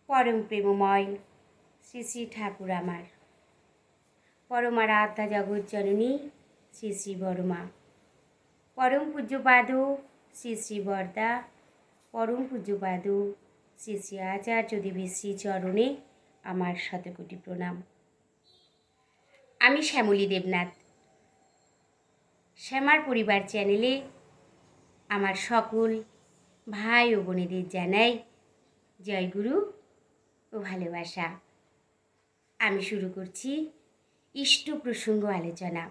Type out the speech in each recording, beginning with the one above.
পরম প্রেমময় শ্রী শ্রী ঠাকুর আমার, পরমারাধ্যা জগৎজননী শ্রী শ্রী বড়মা, পরম পূজ্যপাদ শ্রী শ্রী বরদা, পরম পূজ্যপাদ শ্রী শ্রী আচার্য দেবের শ্রী চরণে আমার শতকোটি প্রণাম। আমি শ্যামলী দেবনাথ। শ্যামার পরিবার চ্যানেলে আমার সকল ভাই ও বোনেদের জানাই জয়গুরু ও ভালোবাসা। আমি শুরু করছি ইষ্ট প্রসঙ্গ আলোচনা।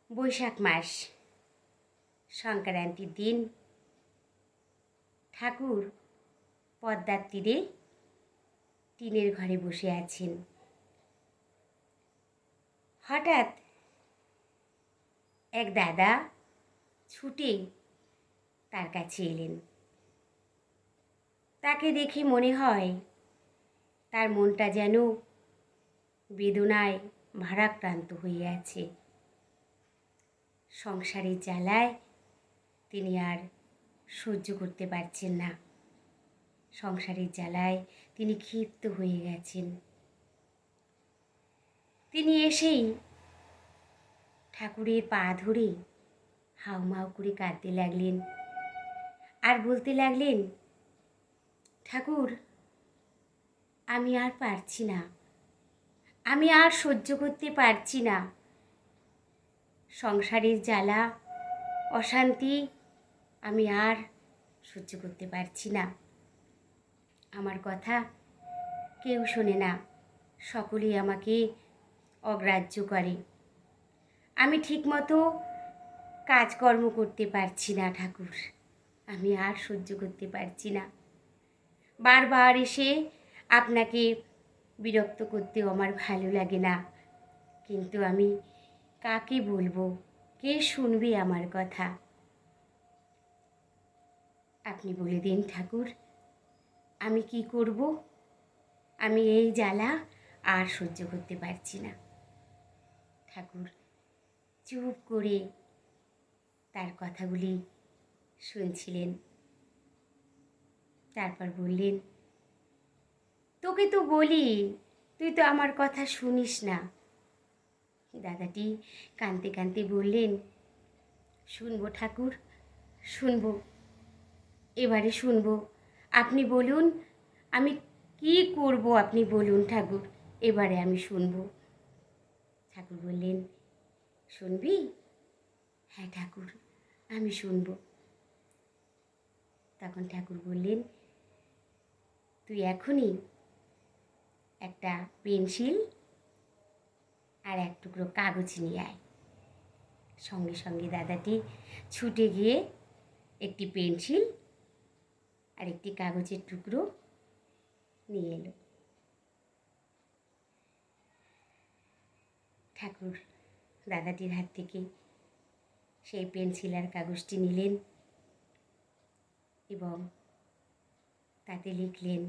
বৈশাখ মাস, সংক্রান্তির দিন ঠাকুর পদ্মার তীরে টিনের ঘরে বসে আছেন। হঠাৎ এক দাদা ছুটে তার কাছে এলেন। তাকে দেখে মনে হয় তার মনটা যেন বেদনায় ভারাক্রান্ত হয়ে আছে। সংসারের জ্বালায় তিনি আর সহ্য করতে পারছেন না। সংসারের জ্বালায় তিনি ক্ষিপ্ত হয়ে গেছেন। তিনি এসেই ঠাকুরের পা ধরে হাউমাউ করে কাঁদতে লাগলেন আর বলতে লাগলেন, ঠাকুর, আমি আর পারছি না, আমি আর সহ্য করতে পারছি না। সংসারের জ্বালা অশান্তি আমি আর সহ্য করতে পারছি না। আমার কথা কেউ শোনে না, সকলেই আমাকে অগ্রাহ্য করে। আমি ঠিকমতো কাজকর্ম করতে পারছি না ঠাকুর, আমি আর সহ্য করতে পারছি না। বারবার এসে আপনাকে বিরক্ত করতেও আমার ভালো লাগে না, কিন্তু আমি কাকে বলবো, কে শুনবে আমার কথা? আপনি বলে দিন ঠাকুর, আমি কি করব? আমি এই জ্বালা আর সহ্য করতে পারছি না। ঠাকুর চুপ করে তার কথাগুলি শুনছিলেন। তারপর বললেন, তোকে তো বলি, তুই তো আমার কথা শুনিস না। দাদাটি কাঁদতে কাঁদতে বললেন, শুনবো ঠাকুর, শুনবো, এবারে শুনবো। আপনি বলুন, আমি কি করব আপনি বলুন ঠাকুর, এবারে আমি শুনবো। ঠাকুর বললেন, শুনবি? হ্যাঁ ঠাকুর, আমি শুনবো। তখন ঠাকুর বললেন, তুই এখনই একটা পেন্সিল আর এক টুকরো কাগজ নিয়ে আয়। সঙ্গে সঙ্গে দাদাটি ছুটে গিয়ে একটি পেন্সিল আর একটি কাগজের টুকরো নিয়ে এলো। ঠাকুর দাদাটির হাত থেকে সেই পেন্সিল আর কাগজটি নিলেন এবং তাতে লিখলেন,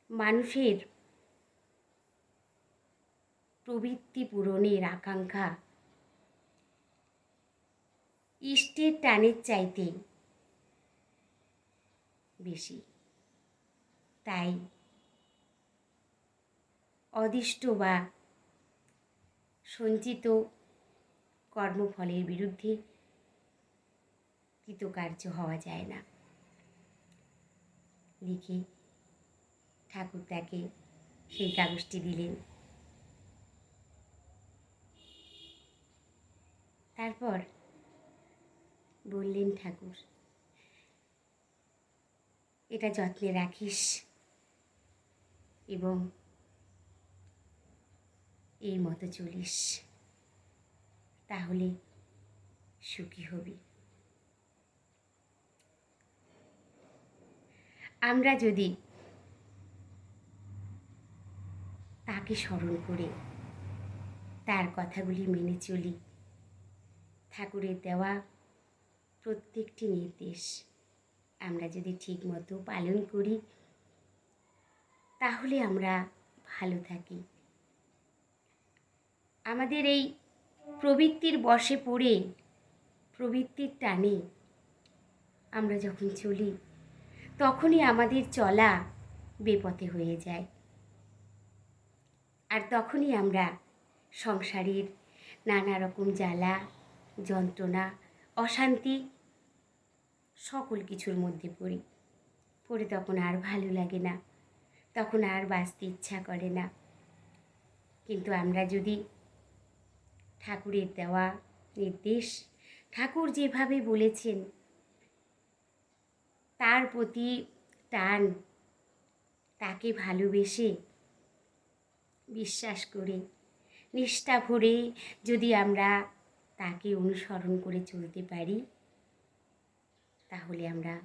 মানুষের প্রবৃত্তি পূরণের আকাঙ্ক্ষা ইষ্টের টানের চাইতে বেশি, তাই অদিষ্ট বা সঞ্চিত কর্মফলের বিরুদ্ধে কৃতকার্য হওয়া যায় না। লিখে ঠাকুর তাকে সেই কাগজটি দিলেন। তারপর বললেন, ঠাকুর, এটা যত্নে রাখিস এবং এই মতো চলিস, তাহলে সুখী হবি। আমরা যদি তাকে স্মরণ করে তার কথাগুলি মেনে চলি, ঠাকুরের দেওয়া প্রত্যেকটি নির্দেশ আমরা যদি ঠিক মতো পালন করি, তাহলে আমরা ভালো থাকি। আমাদের এই প্রবৃত্তির বশে পড়ে, প্রবৃত্তির টানে আমরা যখন চলি তখনই আমাদের চলা বেপথে হয়ে যায়। আর তখনই আমরা সংসারের নানা রকম জ্বালা যন্ত্রণা অশান্তি সকল কিছুর মধ্যে পড়ে তখন আর ভালো লাগে না, তখন আর বাঁচতে ইচ্ছা করে না। কিন্তু আমরা যদি ঠাকুরের দেওয়া নির্দেশ, ঠাকুর যেভাবে বলেছেন তার প্রতি টান, তাকে ভালোবেসে বিশ্বাস করে নিষ্ঠা ভরে যদি আমরা তাকে অনুসরণ করে চলতে পারি, তাহলে আমরা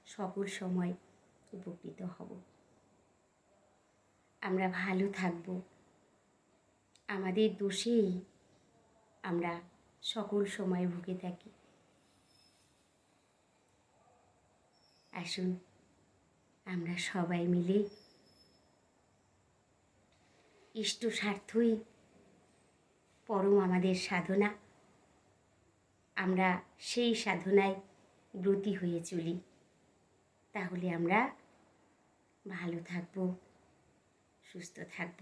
সকল সময় উপকৃত হব। আমরা ভালো থাকব। আমাদের দোষেই আমরা সকল সময় ভুগে থাকি। আসুন আমরা সবাই মিলে ইষ্ট স্বার্থই পরম আমাদের সাধনা, আমরা সেই সাধনায় ব্রতী হয়ে চলি। তাহলে আমরা ভালো থাকব, সুস্থ থাকব।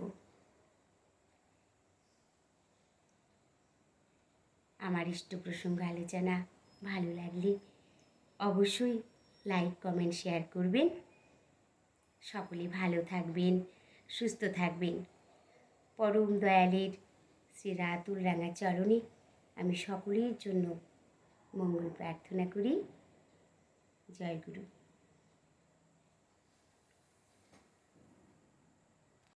আমার ইষ্ট প্রসঙ্গ আলোচনা ভালো লাগলে অবশ্যই লাইক কমেন্ট শেয়ার করবেন। সকলে ভালো থাকবেন, সুস্থ থাকবেন। পরম দয়ালের শ্রী রাতুল রাঙা চরণে আমি সকলের জন্য মঙ্গল প্রার্থনা করি। জয় গুরু।